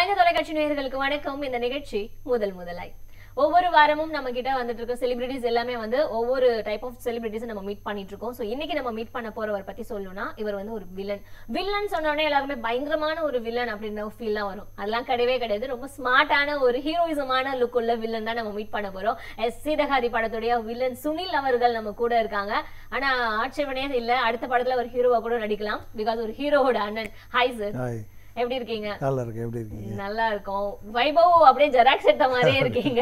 கலைஞர் தொலைக்காட்சி நேயர்களுக்கு வணக்கம். இந்த நிகழ்ச்சி முதலாய் ஒவ்வொரு வாரமும் நம்ம கிட்ட வந்துட்டு இருக்க செலிபிரிட்டிஸ் எல்லாமே வந்து ஒவ்வொரு டைப் ஆஃப் செலிபிரிட்டிஸ் நம்ம மீட் பண்ணிட்டு இருக்கோம். சோ இன்னைக்கு நம்ம மீட் பண்ண போறவர் பத்தி சொல்லணும்னா இவர் வந்து ஒரு வில்லன் சொன்ன உடனே எல்லாருமே பயங்கரமான ஒரு வில்லன் அப்படின்ற ஃபீல்லாம் வரும். அதெல்லாம் கிடையவே கிடையாது. ரொம்ப ஸ்மார்ட்டான ஒரு ஹீரோயிசமான லுக் உள்ள வில்லன் தான் நம்ம மீட் பண்ண போறோம். சீதகாதி படத்துடைய வில்லன் சுனில் அவர்கள் நம்ம கூட இருக்காங்க. ஆனா ஆட்சேபனையே இல்ல, அடுத்த படத்துல ஒரு ஹீரோவா கூட நடிக்கலாம். பிகாஸ் ஒரு ஹீரோவோட அண்ணன். ஹாய் சார், எப்படி இருக்கீங்க? நல்லா இருக்கு. எப்படி இருக்கீங்க? நல்லா இருக்கும். வைபவ் அப்படியே ஜெராக்ஸ் எடுத்த மாதிரியே இருக்கீங்க.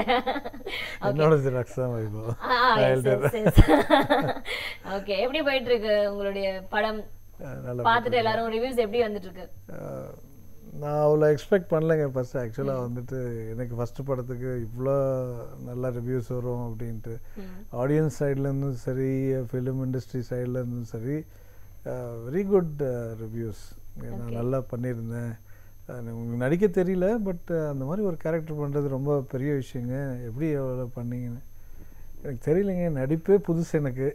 என்னோட ஜெராக்ஸ் தான் வைபவ். ஓகே, எப்படி போயிட்டு இருக்கு உங்களுடைய படம்? பார்த்துட்டு எல்லாரும் ரிவ்யூஸ் எப்படி வந்துட்டு இருக்கு? நான் அவ்வளோ எக்ஸ்பெக்ட் பண்ணலைங்க ஃபர்ஸ்ட். ஆக்சுவலாக வந்துட்டு எனக்கு ஃபர்ஸ்ட் படத்துக்கு இவ்வளோ நல்ல ரிவ்யூஸ் வரும் அப்படின்ட்டு ஆடியன்ஸ் சைட்லேருந்தும் சரி, ஃபிலிம் இண்டஸ்ட்ரி சைட்லேருந்தும் சரி, வெரி குட் ரிவ்யூஸ். நான் நல்லா பண்ணியிருந்தேன். உங்களுக்கு நடிக்க தெரியல, பட் அந்த மாதிரி ஒரு கேரக்டர் பண்ணுறது ரொம்ப பெரிய விஷயங்க. எப்படி எவ்வளோ பண்ணீங்கன்னு எனக்கு தெரியலைங்க. நடிப்பே புதுசு எனக்கு.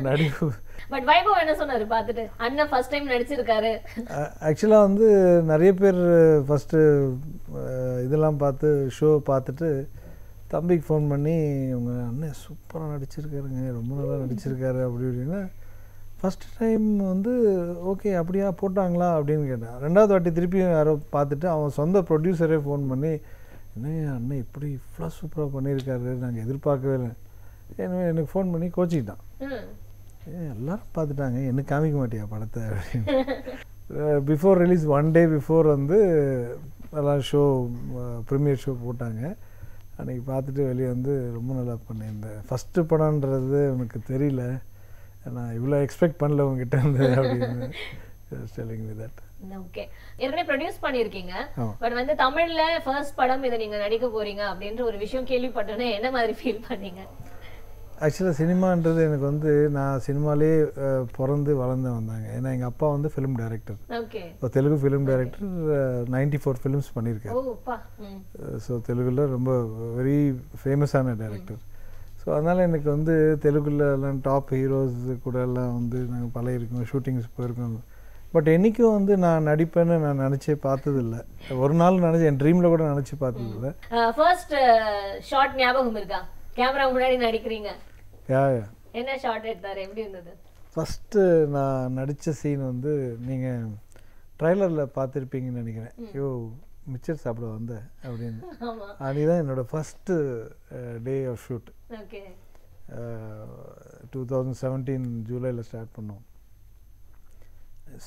நடிப்பு பட் வைபவ் என்ன சொன்னாரு பார்த்துட்டு? அண்ணா ஃபர்ஸ்ட் டைம் நடிச்சிருக்காரு. ஆக்சுவலாக வந்து நிறைய பேர் ஃபஸ்ட்டு இதெல்லாம் பார்த்து ஷோ பார்த்துட்டு தம்பிக்கு ஃபோன் பண்ணி உங்கள் அண்ணன் சூப்பராக நடிச்சிருக்காருங்க, ரொம்ப நல்லா நடிச்சிருக்காரு அப்படி இப்படின்னா ஃபஸ்ட் டைம் வந்து ஓகே அப்படியா போட்டாங்களா அப்படின்னு கேட்டேன். ரெண்டாவது வாட்டி திருப்பியும் யாரோ பார்த்துட்டு அவன் சொந்த ப்ரொடியூசரே ஃபோன் பண்ணி என்ன அண்ணன் இப்படி இவ்வளோ சூப்பராக பண்ணியிருக்காரு, நாங்கள் எதிர்பார்க்கவே இல்லை. எனக்கு ஃபோன் பண்ணி கோச்சிக்கிட்டான். எல்லோரும் பார்த்துட்டாங்க, எனக்கு காமிக்க மாட்டியா படத்தை அப்படின்னு. பிஃபோர் ரிலீஸ் 1 day பிஃபோர் வந்து எல்லாம் ஷோ ப்ரீமியர் ஷோ போட்டாங்க. அன்றைக்கி பார்த்துட்டு வெளியே வந்து ரொம்ப நல்லா பண்ணியிருந்தேன். ஃபஸ்ட்டு படம்ன்றது எனக்கு தெரியல, நான் இவ்வளோ எக்ஸ்பெக்ட் பண்ணல உங்ககிட்ட இருந்து அப்படின்னு டெல்லிங் மீ தட். ஓகே, ஏற்கனவே ப்ரொடியூஸ் பண்ணியிருக்கீங்க, பட் வந்து தமிழ்ல ஃபர்ஸ்ட் படம் இதை நீங்க நடிக்க போறீங்க அப்படின்ற ஒரு விஷயம் கேள்விப்பட்டோன்னே என்ன மாதிரி ஃபீல் பண்ணீங்க? ஆக்சுவலாக சினிமான்றது எனக்கு வந்து நான் சினிமாலே பிறந்து வளர்ந்து வந்தாங்க. ஏன்னா எங்கள் அப்பா வந்து ஃபிலிம் டைரக்டர். ஓகே, இப்போ தெலுங்கு ஃபிலிம் டைரக்டர் 94 ஃபிலிம்ஸ் பண்ணியிருக்காரு. ஸோ தெலுங்குல ரொம்ப வெரி ஃபேமஸான டைரக்டர். ஸோ அதனால் எனக்கு வந்து தெலுங்குலலாம் டாப் ஹீரோஸ் கூட எல்லாம் வந்து நாங்கள் பழகிருக்கோம், ஷூட்டிங்ஸ் போயிருக்கோம். பட் என்றைக்கும் வந்து நான் நடிப்பேன்னு நான் நினச்சே பார்த்ததில்லை. ஒரு நாள் நினச்சி என் ட்ரீமில் கூட நினச்சி பார்த்ததில்லை. ஃபர்ஸ்ட் ஷாட் ஞாபகம் இருக்கா? கேமரா முன்னாடி நடிக்கிறீங்க, என்ன ஷாட் எடுத்தாரு, எப்படி இருந்தது? ஃபஸ்ட்டு நான் நடித்த சீன் வந்து நீங்கள் ட்ரைலரில் பார்த்துருப்பீங்கன்னு நினைக்கிறேன். ஐயோ மிச்சர் சாப்பிட வந்தேன் அப்படின்னு. அன்றைக்கி தான் என்னோடய ஃபஸ்ட்டு டே ஆஃப் ஷூட். 2017 ஜூலையில் ஸ்டார்ட் பண்ணோம்.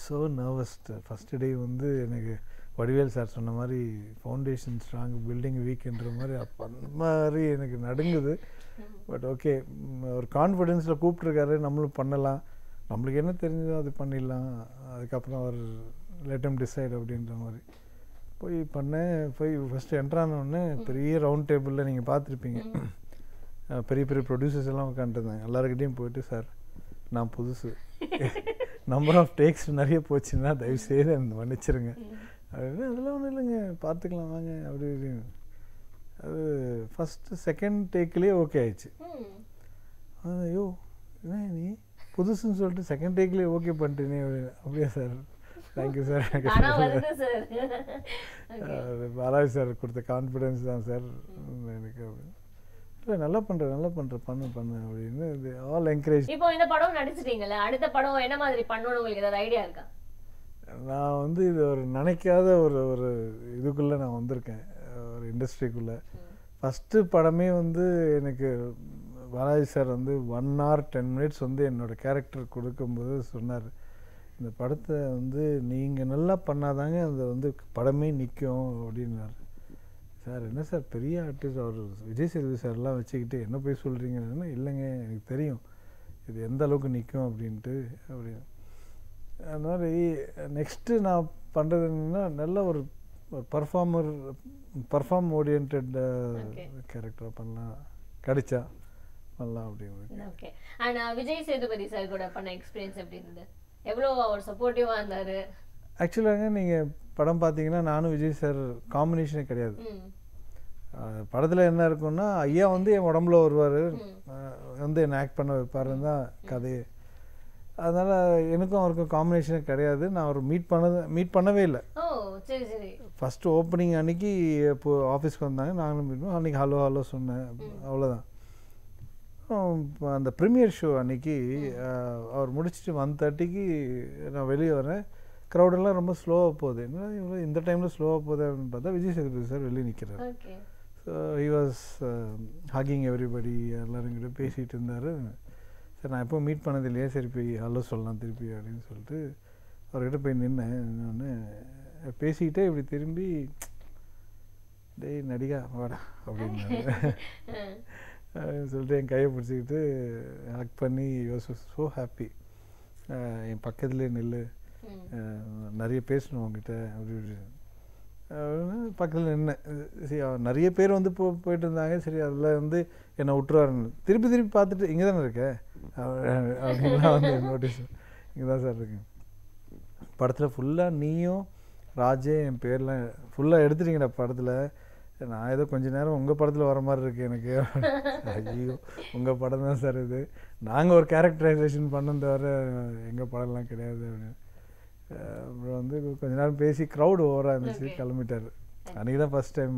So nervous. ஃபஸ்ட்டு டே வந்து எனக்கு வடிவேல் சார் சொன்ன மாதிரி ஃபவுண்டேஷன் ஸ்ட்ராங் பில்டிங் வீக்ன்ற மாதிரி அப்போ அந்த மாதிரி எனக்கு நடுங்குது. பட் ஓகே, ஒரு கான்ஃபிடென்ஸில் கூப்பிட்ருக்காரு, நம்மளும் பண்ணலாம், நம்மளுக்கு என்ன தெரிஞ்சதோ அது பண்ணிடலாம், அதுக்கப்புறம் அவர் லெட்டம் டிசைட் அப்படின்ற மாதிரி போய் பண்ணேன். போய் ஃபஸ்ட்டு என்ட்ரானோடனே பெரிய ரவுண்ட் டேபிளில் நீங்கள் பார்த்துருப்பீங்க, பெரிய பெரிய ப்ரொடியூசர்ஸ் எல்லாம் உட்காந்துருந்தாங்க. எல்லாருக்கிட்டையும் போயிட்டு சார் நான் புதுசு, நம்பர் ஆஃப் டேக்ஸ் நிறைய போச்சுன்னா தயவுசெய்து எனக்கு மன்னிச்சிருங்க அப்படின்னு. அதெல்லாம் ஒன்றும் இல்லைங்க, பார்த்துக்கலாம் வாங்க அப்படி இப்படின்னு. அது ஃபஸ்ட்டு செகண்ட் டேக்லேயே ஓகே ஆயிடுச்சு. ஐயோ என்ன நீ புதுசுன்னு சொல்லிட்டு செகண்ட் டேக்லேயே ஓகே பண்ணிட்டேனே அப்படின்னு. அப்படியா sir, thank you sir. Balaji sir கொடுத்த கான்ஃபிடென்ஸ் தான் சார் எனக்கு. இல்லை நல்லா பண்ணுற பண்ணு அப்படின்னு இது ஆல் என்கரேஜ். இப்போ இந்த படம் நடிச்சிட்டீங்களா, அடுத்த படம் என்ன மாதிரி பண்ணணும் உங்களுக்கு ஏதாவது ஐடியா இருக்கா? நான் வந்து இது ஒரு நினைக்காத ஒரு இதுக்குள்ளே நான் வந்திருக்கேன், ஒரு இண்டஸ்ட்ரிக்குள்ளே. ஃபஸ்ட்டு படமே வந்து எனக்கு பாலாஜி சார் வந்து 1 hour 10 minutes வந்து என்னோடய கேரக்டர் கொடுக்கும்போது சொன்னார், இந்த படத்தை வந்து நீங்கள் நல்லா பண்ணாதாங்க அந்த வந்து படமே நிற்கும் அப்படின்னாரு. சார் என்ன சார் பெரிய ஆர்டிஸ்ட், அவர் விஜய் சேதுபதி சார்லாம் வச்சுக்கிட்டு என்ன போய் சொல்கிறீங்கன்னா, இல்லைங்க எனக்கு தெரியும் இது எந்த அளவுக்கு நிற்கும் அப்படின்ட்டு அப்படின்னு. அது மாதிரி நெக்ஸ்ட்டு நான் பண்ணுறது என்னென்னா நல்ல ஒரு பர்ஃபார்ம் ஓரியன்ட் கேரக்டராக பண்ணலாம், கிடைச்சா பண்ணலாம் அப்படின்னு. Okay, and Vijay Sethupathi sir கூட பண்ண எக்ஸ்பீரியன்ஸ் எப்படி இருந்தது? எவ்வளோ அவர் சப்போர்ட்டிவாக இருந்தார்? ஆக்சுவலாக நீங்கள் படம் பார்த்தீங்கன்னா நானும் விஜய் சார் காம்பினேஷனே கிடையாது. படத்தில் என்ன இருக்குன்னா, ஐயா வந்து என் உடம்புல வருவார், வந்து என்னை ஆக்ட் பண்ண வைப்பாருன்னு தான் கதையே. அதனால் எனக்கும் அவருக்கும் காம்பினேஷனே கிடையாது. நான் அவர் மீட் பண்ணவே இல்லை. ஓ சரி சரி. ஃபஸ்ட்டு ஓப்பனிங் அன்றைக்கி இப்போது ஆஃபீஸ்க்கு வந்தாங்க, நாங்களும் மீட் பண்ணோம். அன்றைக்கி ஹலோ சொன்னேன், அவ்வளோதான். அந்த ப்ரீமியர் ஷோ அன்றைக்கி அவர் முடிச்சுட்டு 1:30க்கு நான் வெளியே வரேன். க்ரௌடெல்லாம் ரொம்ப ஸ்லோவாக போகுது. என்ன இவ்வளோ இந்த டைமில் ஸ்லோவாக போகுது அப்படின்னு பார்த்தா விஜய் சேதுபதி சார் வெளியே நிற்கிறார். So he was hugging everybody, எல்லோருங்கிட்ட பேசிகிட்டு இருந்தார். சரி நான் எப்போ மீட் பண்ணது இல்லையா, சரி போய் ஹலோ சொல்லலாம் திருப்பி அப்படின்னு சொல்லிட்டு அவர்கிட்ட போய் நின்னேன். இன்னொன்று பேசிக்கிட்டே இப்படி திரும்பி டேய் நடிகா வாடா அப்படின்னாரு. அப்படின்னு சொல்லிட்டு என் கையை பிடிச்சிக்கிட்டு ஹக் பண்ணி யூஸ் ஸோ ஹாப்பி, என் பக்கத்துலேயே நில்லு, நிறைய பேசணும் உங்ககிட்ட அப்படி பக்கத்தில் நின்னேன். சரி நிறைய பேர் வந்து போயிட்டு இருந்தாங்க. சரி அதில் வந்து என்னை விட்டுருவாருன்னு திருப்பி பார்த்துட்டு இங்கே தானே இருக்கேன் அப்படின்லாம் வந்து நோட்டீஸ் இங்கே தான் சார் இருக்கேன். படத்தில் ஃபுல்லாக நீயும் ராஜே என் பேர்லாம் ஃபுல்லாக எடுத்துட்டீங்கடா படத்தில். நான் ஏதோ கொஞ்சம் நேரம் உங்கள் படத்தில் வர மாதிரி இருக்குது எனக்கு. ஐயோ உங்கள் படம் தான் சார் இது, நாங்கள் ஒரு கேரக்டரைசேஷன் பண்ண தவிர எங்கள் படம்லாம் கிடையாது அப்படின்னு. அப்புறம் வந்து கொஞ்ச நேரம் பேசி க்ரௌட் ஓவராக இருந்துச்சு, கிளம்பிட்டார். அன்றைக்கி தான் ஃபர்ஸ்ட் டைம்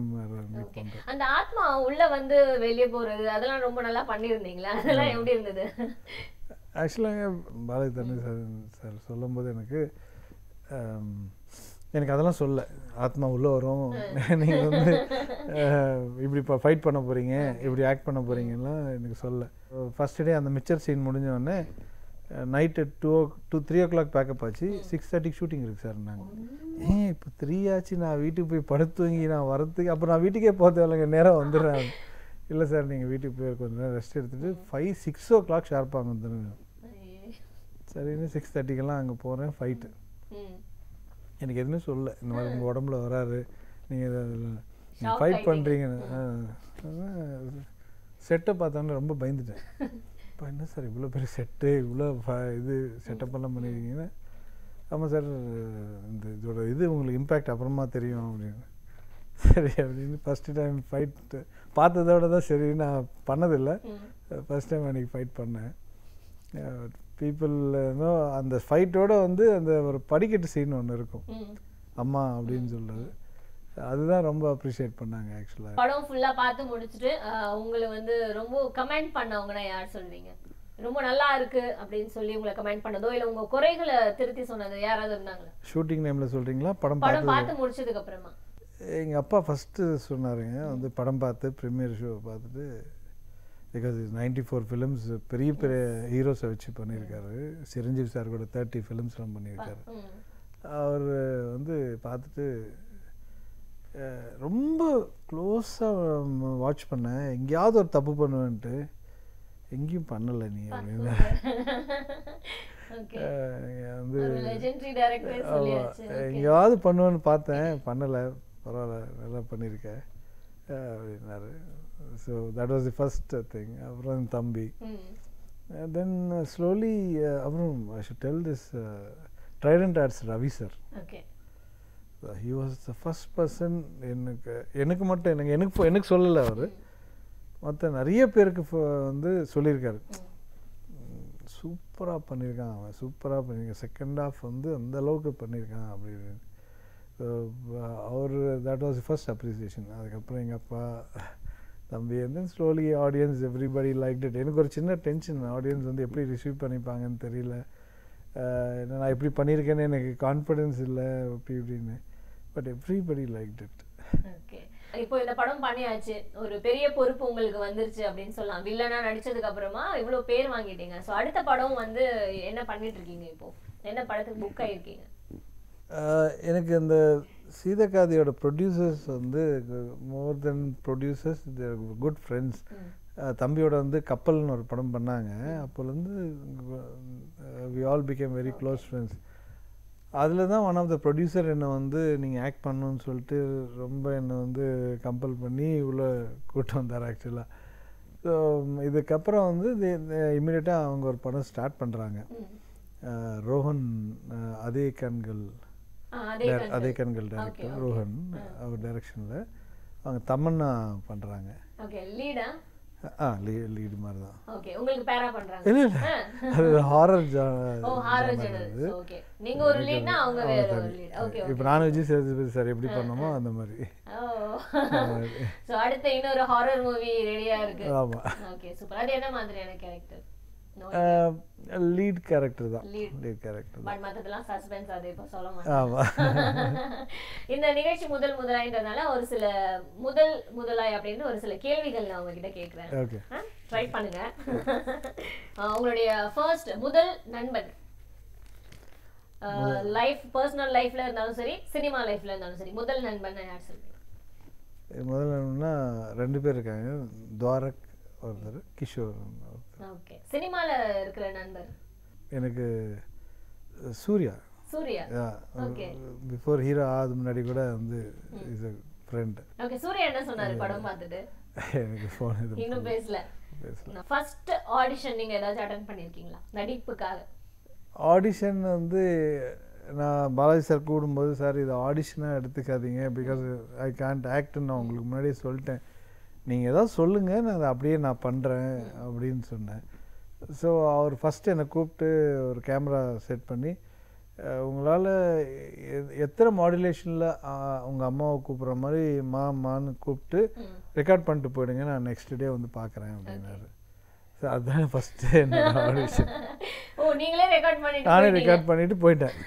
மீட் பண்ணுறேன். அந்த ஆத்மா உள்ளே வந்து வெளியே போகிறது அதெல்லாம் ரொம்ப நல்லா பண்ணியிருந்தீங்களா? அதெல்லாம் எப்படி இருந்தது? ஆக்சுவலாக பாலாஜி தண்ணி சார் சொல்லும் போது எனக்கு அதெல்லாம் சொல்ல, ஆத்மா உள்ளே வரும், நீங்கள் வந்து இப்படி இப்போ ஃபைட் பண்ண போகிறீங்க, இப்படி ஆக்ட் பண்ண போகிறீங்கலாம் எனக்கு சொல்ல. ஃபஸ்ட் டே அந்த மிச்சர் சீன் முடிஞ்சோடனே நைட்டு 3 o'clock பேக்கப் ஆச்சு. 6:30க்கு ஷூட்டிங் இருக்குது சார். நாங்கள் இப்போ 3 ஆச்சு, நான் வீட்டுக்கு போய் படுத்துவங்கி நான் வரத்துக்கு அப்புறம் நான் வீட்டுக்கே போக தேவையில்லைங்க, நேரம் வந்துடுறேன். இல்லை சார் நீங்கள் வீட்டுக்கு போய் கொஞ்சம் நேரம் ரெஸ்ட் எடுத்துகிட்டு 6 o'clock ஷார்ப்பாக வந்துடுங்க. சரின்னு 6:30க்கெல்லாம் அங்கே போகிறேன். ஃபைட்டு எனக்கு எதுவுமே சொல்ல, இந்த மாதிரி உங்கள் உடம்புல வராரு, நீங்கள் ஃபைட் பண்ணுறீங்கன்னு. செட்டை பார்த்தோன்னே ரொம்ப பயந்துட்டேன். இப்போ என்ன சார் இவ்வளோ பெரிய செட்டு, இவ்வளோ இது செட்டப்பெல்லாம் பண்ணியிருக்கீங்கன்னா, ஆமாம் சார் இதோட உங்களுக்கு இம்பேக்ட் அப்புறமா தெரியும் அப்படின்னு. சரி அப்படின்னு ஃபஸ்ட்டு டைம் ஃபைட்டு பார்த்ததோட தான் சரி, நான் பண்ணதில்லை, ஃபஸ்ட் டைம் அன்றைக்கி ஃபைட் பண்ணேன். பீப்புள்னோ அந்த ஃபைட்டோட வந்து அந்த ஒரு படிக்கட்டு சீன் ஒன்று இருக்கும், அம்மா அப்படின்னு சொல்கிறது, அதுதான் ரொம்ப அப்ரிஷியேட் பண்ணாங்க. ஆக்சுவலாக படம் ஃபுல்லாக பார்த்து முடிச்சுட்டு உங்களை வந்து ரொம்ப கமெண்ட் பண்ணவங்கன்னா யார் சொல்வீங்க? ரொம்ப நல்லா இருக்கு அப்படின்னு சொல்லி உங்களை கமெண்ட் பண்ணதோ இல்லை உங்கள் குறைகளை திருத்தி சொன்னது யாராவது இருந்தாங்களா? ஷூட்டிங் டைமில் சொல்கிறீங்களா? படம் பார்த்து முடிச்சதுக்கு அப்புறமா எங்கள் அப்பா ஃபஸ்ட்டு சொன்னாருங்க, வந்து படம் பார்த்து ப்ரீமியர் ஷோ பார்த்துட்டு, பிகாஸ் 94 ஃபிலிம்ஸ் பெரிய பெரிய ஹீரோஸை வச்சு பண்ணியிருக்காரு. சிரஞ்சீவி சார் கூட 30 ஃபிலிம்ஸ்லாம் பண்ணியிருக்காரு. அவர் வந்து பார்த்துட்டு ரொம்ப க்ளோஸாக வாட்ச் பண்ணேன், எங்கேயாவது ஒரு தப்பு பண்ணுவேன்ட்டு, எங்கேயும் பண்ணலை நீ அப்படின்னு. வந்து எங்கேயாவது பண்ணுவேன்னு பார்த்தேன், பண்ணலை, பரவாயில்ல நல்லா பண்ணியிருக்கேன் அப்படின்னாரு. So that was the first thing. அப்புறம் தம்பி, தென் ஸ்லோலி அப்புறம் I should tell this Trident arts Ravi sir. He was the first person எனக்கு மட்டும் எனக்கு சொல்லலை அவர், மற்ற நிறைய பேருக்கு வந்து சொல்லியிருக்காரு, சூப்பராக பண்ணியிருக்கான் அவன், சூப்பராக பண்ணியிருக்கான், செகண்ட் ஹாஃப் வந்து அந்த அளவுக்கு பண்ணியிருக்கான் அப்படின்னு. அவர் தட் வாஸ் ஃபர்ஸ்ட் அப்ரிசியேஷன். அதுக்கப்புறம் எங்கள் அப்பா, தம்பி, வந்து slowly audience everybody like it. எனக்கு ஒரு சின்ன டென்ஷன், ஆடியன்ஸ் வந்து எப்படி ரிசீவ் பண்ணிப்பாங்கன்னு தெரியல, நான் எப்படி பண்ணியிருக்கேன்னு எனக்கு கான்ஃபிடென்ஸ் இல்லை அப்படி இப்படின்னு, but everybody like it. Okay, இப்போ இந்த படம் பண்ணியாச்சு, ஒரு பெரிய பொறுப்பு உங்களுக்கு வந்துருச்சு அப்படின்னு சொல்லலாம். வில்லனா நடிச்சதுக்கு அப்புறமா இவ்வளோ பேர் வாங்கிட்டீங்க. ஸோ அடுத்த படம் வந்து என்ன பண்ணிட்டு இருக்கீங்க? இப்போ என்ன படத்துக்கு புக் ஆகிருக்கீங்க? எனக்கு அந்த சீதக்காதியோட ப்ரொடியூசர்ஸ் வந்து more than producers, they're good friends. தம்பியோட வந்து கப்பல்னு ஒரு படம் பண்ணாங்க, அப்போலேருந்து we all become very close friends. அதில் தான் ஒன் ஆஃப் த ப்ரொடியூசர் என்னை வந்து நீங்கள் ஆக்ட் பண்ணணுன்னு சொல்லிட்டு ரொம்ப என்னை வந்து கம்பல் பண்ணி இவ்வளோ கூட்டம் வந்தார் ஆக்சுவலாக. ஸோ இதுக்கப்புறம் வந்து இம்மிடியட்டாக அவங்க ஒரு படம் ஸ்டார்ட் பண்ணுறாங்க, ரோஹன் அதே கண்கள் டைரக்டர் ரோஹன், அவர் டைரக்ஷனில் அவங்க தமன்னா பண்ணுறாங்க. லீடு மாதிரி தான். ஓகே, உங்களுக்கு பேரா பண்றாங்க. இல்லை இல்லை, அது ஹாரர் ஓ, ஹாரர் ஜானர். ஓகே, நீங்க ஒரு லீட்னா அவங்க வேற ஒரு லீட். ஓகே, இப்போ நானும் விஜய் சேதுபதி சார் எப்படி பண்ணோமோ அந்த மாதிரி. ஓ, சோ அடுத்து இன்னொரு ஹாரர் மூவி ரெடியா இருக்கு. ஆமா. Okay, super. அது என்ன மாதிரியான கேரக்டர்? லீட் கேரக்டர் தான். லீட் கேரக்டர் பட் மத்ததெல்லாம் சஸ்பென்ஸ், அது இப்ப சொல்ல மாட்டேன். ஆமா. இந்த நிகழ்ச்சி முதலாயின்றதுனால ஒரு சில முதலாய் அப்படின்னு ஒரு சில கேள்விகள் நான் உங்ககிட்ட கேக்குறேன். ஓகே, ட்ரை பண்ணுங்க. உங்களுடைய ஃபர்ஸ்ட் முதல் நண்பன், லைஃப் பர்சனல் லைஃப்ல இருந்தாலும் சரி, சினிமா லைஃப்ல இருந்தாலும் சரி, முதல் நண்பன் யார் சொல்றீங்க? முதல் நண்பன்னா 2 பேர் இருக்காங்க. துவாரக் ஒருத்தர், கிஷோர் ஒருத்தர். ஓகே, சினிமால இருக்கிற நண்பர் எனக்கு Suriya. Suriya. Okay, before hero ஆகுது முன்னாடி கூட வந்து is a friend. Okay, Suriya என்ன சொன்னாரு படம் பார்த்துட்டு? எனக்கு ஃபோன் இது இன்னும் பேசல. ஃபர்ஸ்ட் ஆடிஷன் நீங்க ஏதாவது அட்டெண்ட் பண்ணிருக்கீங்களா நடிப்புக்காக? ஆடிஷன் வந்து நான் பாலாஜி சார் கூடும்போது, சார் இது ஆடிஷனாக எடுத்துக்காதீங்க, பிகாஸ் ஐ கான்ட் ஆக்ட்ன்னு நான் உங்களுக்கு முன்னாடியே சொல்லிட்டேன், நீங்கள் ஏதாவது சொல்லுங்கள், நான் அதை அப்படியே நான் பண்ணுறேன் அப்படின்னு சொன்னேன். ஸோ அவர் ஃபஸ்ட்டு என்னை கூப்பிட்டு ஒரு கேமரா செட் பண்ணி, உங்களால் எத்தனை மாடுலேஷனில் உங்கள் அம்மாவை கூப்பிட்ற மாதிரி மான்னு கூப்பிட்டு ரெக்கார்ட் பண்ணிட்டு போயிடுங்க, நான் நெக்ஸ்ட் டே வந்து பார்க்குறேன் அப்படின்னாரு. ஸோ அதுதான் ஃபஸ்ட்டு என்னோட ஆடிஷன். நானே ரெக்கார்ட் பண்ணிவிட்டு போயிட்டேன்,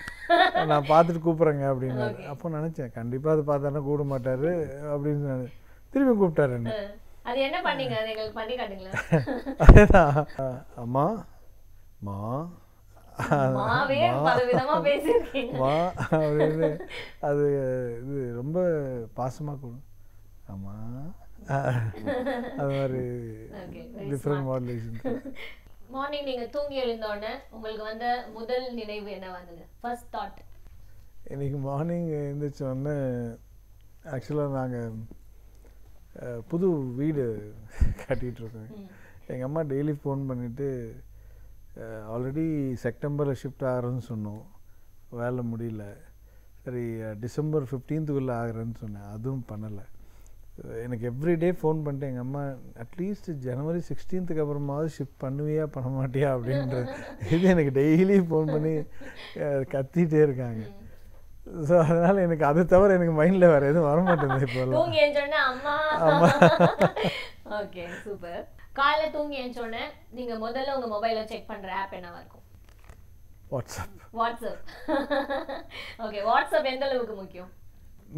நான் பார்த்துட்டு கூப்பிட்றேங்க அப்படின்னாரு. அப்போ நினச்சேன் கண்டிப்பாக அது பார்த்தானா கூட மாட்டார் அப்படின்னு. நான் திரும்பி கூப்பிட்டாரு என்ன. அது என்ன பண்ணீங்க? அது எங்களுக்கு பண்ணி காட்டுங்களா? அதேதான், அம்மா மா மாவே பலவிதமா பேசிருக்கீங்க. மா அப்படின்னு அது இது ரொம்ப பாசமாக கூட அம்மா அது மாதிரி டிஃப்ரெண்ட் மாடுலேஷன். மார்னிங் நீங்க தூங்கி எழுந்தோடனே உங்களுக்கு வந்த முதல் நினைவு என்ன வந்தது? First thought? இன்னைக்கு மார்னிங் எழுந்திரிச்சோடனே ஆக்சுவலாக நாங்கள் புது வீடு கட்டிகிட்ருக்கோம். எங்கள் அம்மா டெய்லி ஃபோன் பண்ணிவிட்டு, ஆல்ரெடி செப்டம்பரில் ஷிஃப்ட் ஆகிறேன்னு சொன்னோம், வேலை முடியல, சரி டிசம்பர் 15th ஆகிறேன்னு சொன்னேன், அதுவும் பண்ணலை. எனக்கு எவ்ரிடே ஃபோன் பண்ணிட்டு எங்கள் அம்மா அட்லீஸ்ட் ஜனவரி 16th அப்புறமாவது ஷிஃப்ட் பண்ணுவியா பண்ண மாட்டியா அப்படின்ற இது எனக்கு டெய்லி ஃபோன் பண்ணி கத்திகிட்டே இருக்காங்க. ஸோ அதனால் எனக்கு அதை தவிர எனக்கு மைண்டில் வேறு எதுவும் வரமாட்டேங்குது இப்போல்லாம். அம்மா. Okay, super. காலைல தூங்கி எழுந்தோடனே நீங்க முதல்ல உங்க மொபைலை செக் பண்ற ஆப் என்னவா இருக்கும்? வாட்ஸ்அப். ஓகே, வாட்ஸ்அப் எந்த அளவுக்கு முக்கியம்?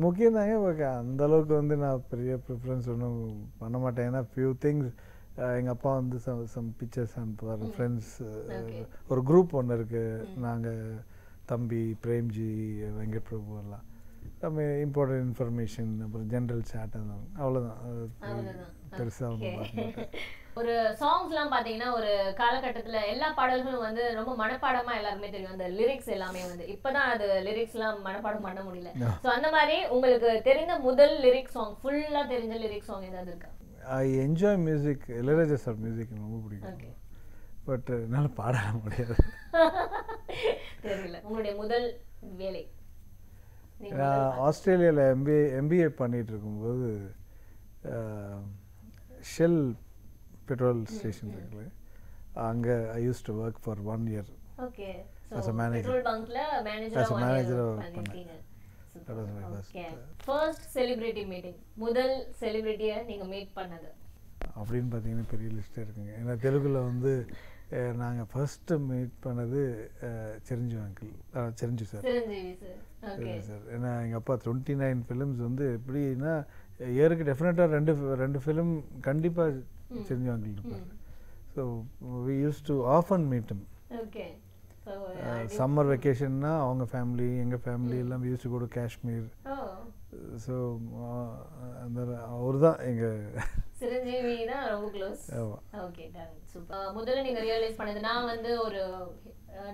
முக்கியம் தாங்க. ஓகே, அந்த அளவுக்கு வந்து நான் பெரிய ப்ரிஃபரன்ஸ் ஒன்றும் பண்ண மாட்டேன். ஏன்னா ஃபியூ திங்ஸ், எங்கள் அப்பா வந்து சம் பிக்சர்ஸ் அனுப்புவார், ஃப்ரெண்ட்ஸ் ஒரு குரூப் ஒன்று இருக்குது, நாங்கள் தம்பி, பிரேம்ஜி, வெங்கட் பிரபு எல்லாம், நம்ம இம்பார்ட்டன்ட் இன்ஃபர்மேஷன், அப்புறம் ஜென்ரல் சேட், அவ்வளோதான், பெருசாக ஒன்று. ஒரு சாங்ஸ்லாம் பார்த்தீங்கன்னா ஒரு காலகட்டத்தில் எல்லா பாடல்களும் வந்து ரொம்ப மனப்பாடமாக எல்லாருமே தெரியும், அந்த லிரிக்ஸ் எல்லாமே வந்து இப்போதான் அது லிரிக்ஸ்லாம் மனப்பாடம் பண்ண முடியல. ஸோ அந்த மாதிரி உங்களுக்கு தெரிந்த முதல் லிரிக் சாங், ஃபுல்லாக தெரிஞ்ச லிரிக் சாங் ஏதாவது இருக்கா? I enjoy music, Ilaiyaraaja sir music ரொம்ப பிடிக்கும், பட் என்னால் பாட முடியாது. தெரியல. உங்களுடைய முதல் வேலை? நான் ஆஸ்திரேலியாவில் எம்பிஏ பண்ணிகிட்டு இருக்கும்போது ஷெல் பெட்ரோல் ஸ்டேஷன் இருக்குல்ல, அங்கே I use to work for 1 year. Okay, as a manager. as a manager பண்ணீங்க. ஃபர்ஸ்ட் செலிபிரிட்டி மீட்டிங், முதல் செலிபிரிட்டியை நீங்கள் மீட் பண்ணது அப்படின்னு பார்த்தீங்கன்னா பெரிய லிஸ்ட்டே இருக்குங்க. ஏன்னா தெலுங்குல வந்து நாங்கள் ஃபர்ஸ்ட்டு மீட் பண்ணது Chiranjeevi uncle, Chiranjeevi sir. Sir ஏன்னா எங்கள் அப்பா 29 ஃபிலிம்ஸ் வந்து எப்படின்னா இயருக்கு டெஃபினட்டாக ரெண்டு ஃபிலிம் கண்டிப்பாக சிரஞ்சீவி அங்கிள் இருப்பார். So we use to often meet him. Okay, summer வெக்கேஷன்னா அவங்க ஃபேமிலி, எங்கள் ஃபேமிலி எல்லாம் use to go to Kashmir. So அந்த அவர் தான் எங்கள் சிரஞ்சீவி தான் ரொம்ப க்ளோஸ். Okay, ton. சூப்பர். முதல்ல நீங்கள் ரியலைஸ் பண்ணது, நான் வந்து ஒரு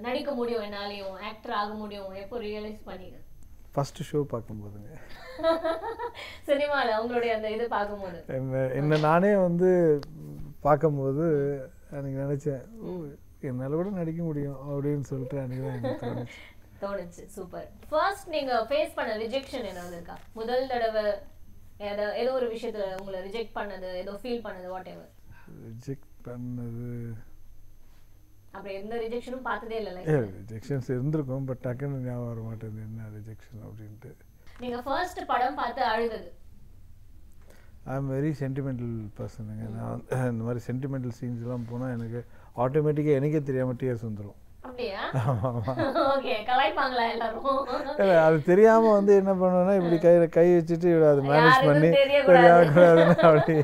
நடிக்க முடியும், என்னாலையும் ஆக்டர் ஆக முடியும், எப்போ ரியலைஸ் பண்ணீங்க? ஃபர்ஸ்ட் ஷோ பார்க்கும்போதுங்க, சினிமாவில் உங்களுடைய அந்த இது பார்க்கும்போது என்ன நானே வந்து பார்க்கும்போது அன்றைக்கி நினச்சேன், ஓ என்னால் கூட நடிக்க முடியும் அப்படின்னு சொல்லிட்டு அன்றைக்கி தான் எனக்கு தோணுச்சு. சூப்பர். ஃபர்ஸ்ட் நீங்கள் ஃபேஸ் பண்ண ரிஜெக்ஷன் ஏதாவது இருக்கா? முதல் தடவை ஏதோ ஒரு விஷயத்தில் உங்களை ரிஜெக்ட் பண்ணது, ஏதோ ஃபீல் பண்ணது, வாட் எவர்? ரிஜெக்ட் பண்ணது அப்ப எந்த ரிஜெக்ஷனும் பார்த்ததே இல்ல லைஃப். ரிஜெக்ஷன்ஸ் இருந்திருக்கும், பட் டக்குன்னு ஞாபகம் வர மாட்டேங்குது என்ன ரிஜெக்ஷன் அப்படின்ட்டு. நீங்க ஃபர்ஸ்ட் படம் பார்த்து அழுதது? ஐ எம் வெரி சென்டிமெண்டல் பர்சனுங்க. நான் இந்த மாதிரி சென்டிமெண்டல் சீன்ஸ்லாம் போனால் எனக்கு ஆட்டோமேட்டிக்காக எனக்கே தெரியாமல் டியர்ஸ் வந்துடும். அப்படியா? ஓகே, கலாய்ப்பாங்களா எல்லாரும்? அது தெரியாமல் வந்து என்ன பண்ணுவேன்னா இப்படி கை வச்சுட்டு அதை மேனேஜ் பண்ணி தெரியாதுன்னு அப்படி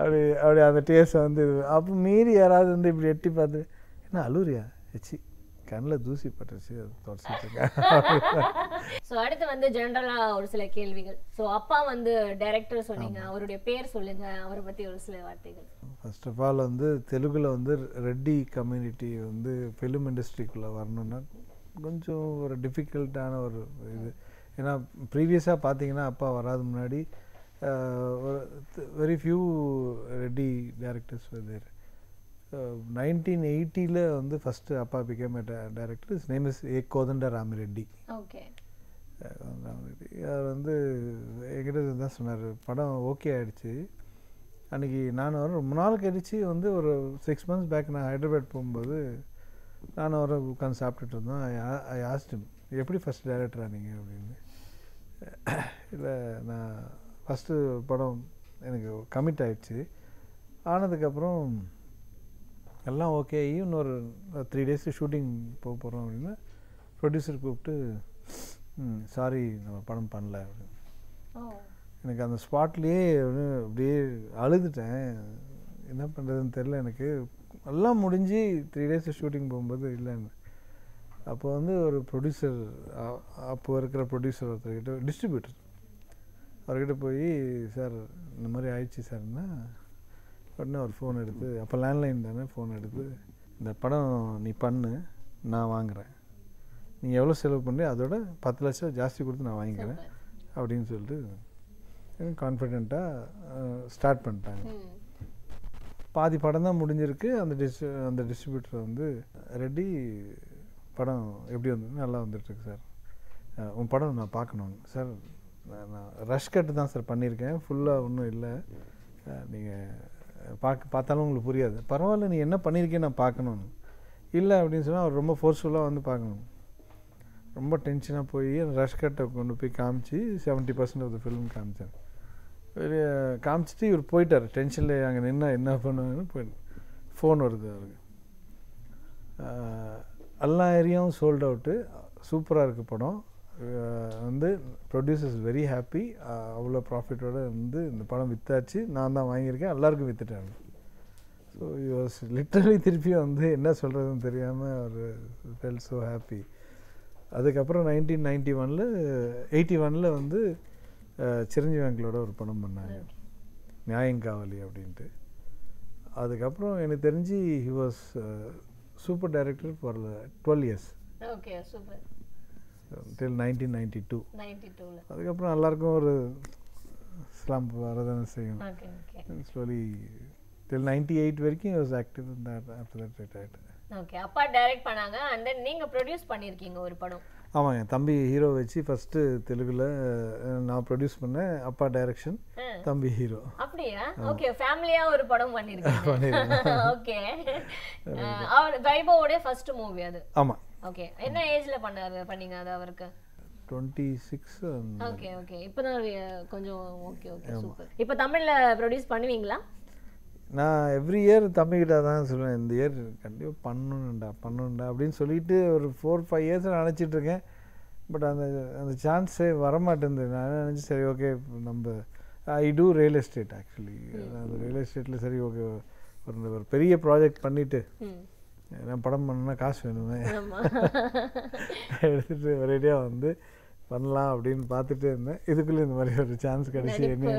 அப்படி அப்படி அந்த டேஸ்ட்டை வந்து அப்போ மீறி யாராவது வந்து இப்படி எட்டி பார்த்து என்ன அழுறியா வச்சு கண்ணில் தூசி பட்டுருச்சு அது தொடச்சிட்டு. ஸோ அடுத்து வந்து ஜென்ரலாக ஒரு சில கேள்விகள். ஸோ அப்பா வந்து டைரக்டர் சொன்னீங்க, அவருடைய பேர் சொல்லுங்க, அவரை பற்றி ஒரு சில வார்த்தைகள். ஃபர்ஸ்ட் ஆஃப் ஆல் வந்து தெலுங்கில் வந்து ரெட்டி கம்யூனிட்டி வந்து ஃபிலிம் இண்டஸ்ட்ரிக்குள்ளே வரணுன்னா கொஞ்சம் ஒரு டிஃபிகல்ட்டான ஒரு இது. ஏன்னா ப்ரீவியஸாக பார்த்தீங்கன்னா அப்பா வராது முன்னாடி ஒரு very few Reddy directors there. 1980 வந்து ஃபஸ்ட்டு அப்பா became director. His name is A Kodanda Ramireddy. Okay, Ramireddy அவர் வந்து என்கிட்ட தான் சொன்னார் படம் ஓகே ஆகிடுச்சு. அன்றைக்கி நான் ரொம்ப நாள் கழிச்சு வந்து ஒரு 6 months பேக் நான் ஹைதராபாத் போகும்போது நான் அவரை உட்காந்து சாப்பிட்டுட்டு இருந்தோம். ஐ ஆஸ்ட் எப்படி ஃபஸ்ட் டைரக்டராக நீங்கள் அப்படின்னு. இல்லை நான் ஃபஸ்ட்டு படம் எனக்கு கமிட் ஆகிடுச்சு. ஆனதுக்கப்புறம் எல்லாம் ஓகே, இன்னொரு 3 days ஷூட்டிங் போக போகிறோம் அப்படின்னு ப்ரொடியூசர் கூப்பிட்டு சாரி நம்ம படம் பண்ணல அப்படின்னு. எனக்கு அந்த ஸ்பாட்லேயே அப்படியே அழுதுட்டேன். என்ன பண்ணுறதுன்னு தெரில எனக்கு. எல்லாம் முடிஞ்சு 3 days ஷூட்டிங் போகும்போது இல்லைன்னு. அப்போ வந்து ஒரு ப்ரொடியூசர், அப்போ இருக்கிற ப்ரொடியூசர் ஒருத்தர்கிட்ட, டிஸ்ட்ரிபியூட்டர், அவர்கிட்ட போய் சார் இந்த மாதிரி ஆயிடுச்சு சார்னா உடனே ஒரு ஃபோன் எடுத்து, அப்போ லேண்ட்லைன் தானே, ஃபோன் எடுத்து இந்த படம் நீ பண்ணு, நான் வாங்குகிறேன், நீ எவ்வளோ செலவு பண்ணி அதோட 10 லட்சம் ஜாஸ்தி கொடுத்து நான் வாங்கிக்கிறேன் அப்படின்னு சொல்லிட்டு கான்ஃபிடெண்ட்டாக ஸ்டார்ட் பண்ணிட்டாங்க. பாதி படம் தான் முடிஞ்சிருக்கு. அந்த டிஸ்ட்ரிபியூட்டர் வந்து ரெட்டி படம் எப்படி வந்து நல்லா வந்துட்டுருக்கு சார், உன் படம் நான் பார்க்கணும் சார், நான் ரஷ் கட்டு தான் சார் பண்ணியிருக்கேன், ஃபுல்லாக ஒன்றும் இல்லை, நீங்கள் பார்த்தாலும் உங்களுக்கு புரியாது, பரவாயில்ல நீ என்ன பண்ணியிருக்கேன்னு நான் பார்க்கணும். இல்லை அப்படின்னு சொன்னால் அவர் ரொம்ப ஃபோர்ஸ்ஃபுல்லாக வந்து பார்க்கணும். ரொம்ப டென்ஷனாக போய் அந்த ரஷ் கட்டை கொண்டு போய் காமிச்சு 70% ஆஃப் த ஃபிலிம் காமிச்சார். வெளியே காமிச்சிட்டு இவர் போயிட்டார். டென்ஷனில் அங்கே நின்னா என்ன பண்ணுவாங்கன்னு போயிட்டு ஃபோன் வருது அவருக்கு. எல்லா ஏரியாவும் சோல்ட் அவுட்டு, சூப்பராக இருக்குது படம், வந்து ப்ரொடியூசர்ஸ் வெரி ஹாப்பி, அவ்வளோ ப்ராஃபிட்டோடு வந்து இந்த படம் விற்றாச்சு, நான் தான் வாங்கியிருக்கேன், எல்லாருக்கும் விற்றுட்டாங்க. ஸோ வாஸ் லிட்டரலி திருப்பியும் வந்து என்ன சொல்கிறதுன்னு தெரியாமல் அவர் ஃபெல் ஸோ ஹாப்பி. அதுக்கப்புறம் 1981 வந்து சிரஞ்சீவி அங்கிளோட ஒரு படம் பண்ணாங்க, நியாயங்காவலி அப்படின்ட்டு. அதுக்கப்புறம் எனக்கு தெரிஞ்சு he was super director for 12 years. Okay, super. Till 1992. அதுக்கப்புறம் எல்லாருக்கும் ஒரு ஸ்லம்ப் வரதானே செய்யும். ஸ்லோலி டில் 98 வரைக்கும் was active. After that retired. Okay, அப்பா டைரக்ட் பண்ணாங்க அண்ட் தென் நீங்க ப்ரொடியூஸ் பண்ணிருக்கீங்க ஒரு படம். ஆமாங்க, என் தம்பி ஹீரோ வச்சு ஃபர்ஸ்ட் தெலுங்குல நான் ப்ரொடியூஸ் பண்ணேன். அப்பா டைரக்ஷன், தம்பி ஹீரோ. அப்படியா? ஓகே, ஃபேமிலியா ஒரு படம் பண்ணிருக்கீங்க. ஓகே, அவர் வைபவோட ஃபர்ஸ்ட் மூவி அது. ஆமா. ஓகே, என்ன ஏஜ்ல பண்ணீங்க அது அவருக்கு? 26. ஓகே ஓகே, இப்போதான் கொஞ்சம் ஓகே ஓகே சூப்பர். இப்போ தமிழ்ல ப்ரொடியூஸ் பண்ணுவீங்களா? நான் எவ்ரி இயர் தம்பிக்கிட்ட தான் சொல்லுவேன், இந்த இயர் கண்டிப்பாக பண்ணணுண்டா அப்படின்னு சொல்லிட்டு ஒரு 4-5 years நினச்சிட்ருக்கேன். பட் அந்த சான்ஸே வரமாட்டேங்குது. நான் நினச்சி சரி ஓகே நம்ம ஐ டூ ரியல் எஸ்டேட் ஆக்சுவலி. அந்த ரியல் எஸ்டேட்டில் சரி ஓகே ஒரு பெரிய ப்ராஜெக்ட் பண்ணிவிட்டு நான் படம் பண்ணணுன்னா காசு வேணுமே, எடுத்துகிட்டு ஒரேடியாக வந்து பண்ணலாம் அப்படின்னு பார்த்துட்டு இருந்தேன். இதுக்குள்ளே இந்த மாதிரி ஒரு சான்ஸ் கிடச்சி என்ன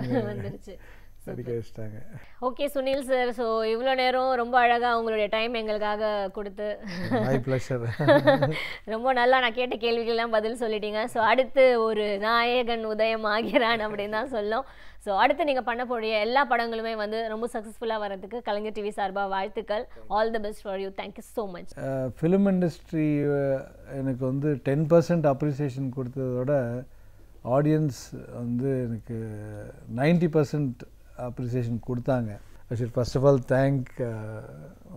நடிக்க வச்சுட்டாங்க. ஓகே சுனில் சார், ஸோ இவ்வளோ நேரம் ரொம்ப அழகாக உங்களுடைய டைம் எங்களுக்காக கொடுத்து மை ப்ளஷர். ரொம்ப நல்லா நான் கேட்ட கேள்விகள்லாம் பதில் சொல்லிட்டீங்க. ஸோ அடுத்து ஒரு நாயகன் உதயம் ஆகிறான் அப்படின்னு தான் சொல்லும். ஸோ அடுத்து நீங்கள் பண்ண போகிற எல்லா படங்களுமே வந்து ரொம்ப சக்ஸஸ்ஃபுல்லாக வரதுக்கு கலைஞர் டிவி சார்பாக வாழ்த்துக்கள். All the best for you. Thank you so much. Film industry எனக்கு வந்து 10% அப்ரிசியேஷன் கொடுத்ததோட ஆடியன்ஸ் வந்து எனக்கு 90% அப்ரிசியேஷன் கொடுத்தாங்க. I should first of all thank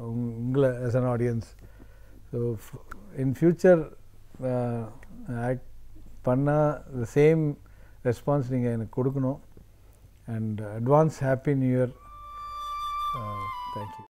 உங்களை as an audience. So in future act பண்ணால் the same response நீங்கள் எனக்கு கொடுக்கணும். And advance happy new year. Thank you.